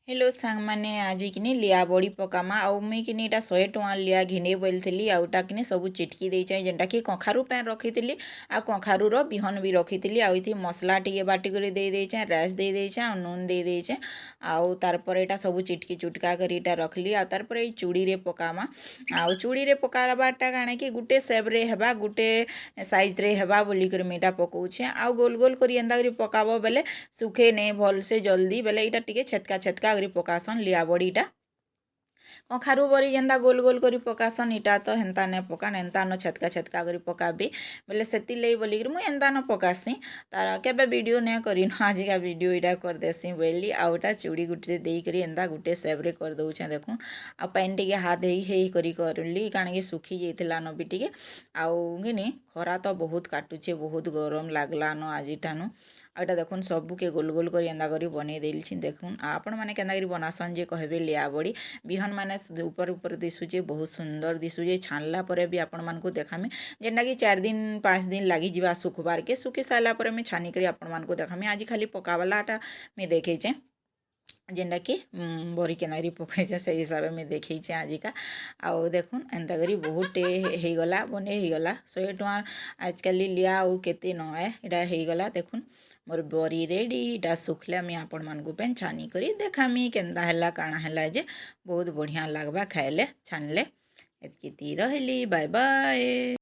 Hello सांग मैंने आज किनी लिया बड़ी पकामा आउ मुई किनी इटा 100 टଙ୍କା लिया घिने बोलथिली आउटा किनी सब चिटकी देइछे जेनटा कि कखारु पैन रखिथिली आ कखारु रो बिहन भी रखिथिली आउ इथि मसला टिके बाटी करी दे देइछे राइस दे देइछे आ नून दे देइछे आउ तार पर एटा सब चिटकी चुटका करी इटा रखली आ तार पर ए चूड़ी रे पकामा आउ चूड़ी रे पकाबाटा काणे कि गुटे शेप रे हेबा गुटे साइज रे हेबा बोली कर मेटा पकाउछे आउ गोल गोल करी एंदा करी पकाबो बेले सुखे ने भल से जल्दी बेले इटा टिके छेतका छेतका करी पकासन लिया बड़ीटा कखारु बड़ी जेंदा गोल गोल करी पकासन इटा तो हेन्ता ने पकान एंता न छेतका छेतका करी पकाबी बोले सेति लई बोली मुई एंता न पकासी तार केबे वीडियो ने करी न आजिका वीडियो इटा कर देसी बोली आउटा चूड़ी गुटे देई करी एंता गुटे सेप रे कर दउछे देखुन आ पैन टिके हाथ हेई करी करली काणे कि सुखी जाइतिला न भी टिके आउ गिनी खरा तो बहुत काटुछे बहुत गरम लागला न आजिठानु आटा देखुन सबके गोल गोल करी एंदा करी बनै देलछि देखुन आपण माने केंदा करी बनासन जे कहबे लिया बड़ी बिहन माने ऊपर ऊपर दिसुचे बहुत सुंदर दिसुचे छानला परे भी आपण मानकु देखामी जेंटा कि 4 दिन 5 दिन लागी जिबा सुखबार के सुखी साला परे मैं छानी करी आपण मानकु देखामी आज खाली पकावालाटा मैं देखेछे जेनटा कि बरी केनारी पकईचे से हिसाब में देखी आजिका आउ देखुन एंता करी बहुत टे हो गला बने हो गला 100 टଙ୍କା आजकल लिया आउ केते न है इटा हो गला देखुन मोर बरी रेडी इटा सुखले मुझे आपण मानकु पेन छानी करी देखामी केंदा हैला काଣା हैला जे बहुत बढ़िया लागबा खाइले छानले एतकी ती रहली बाय बाय।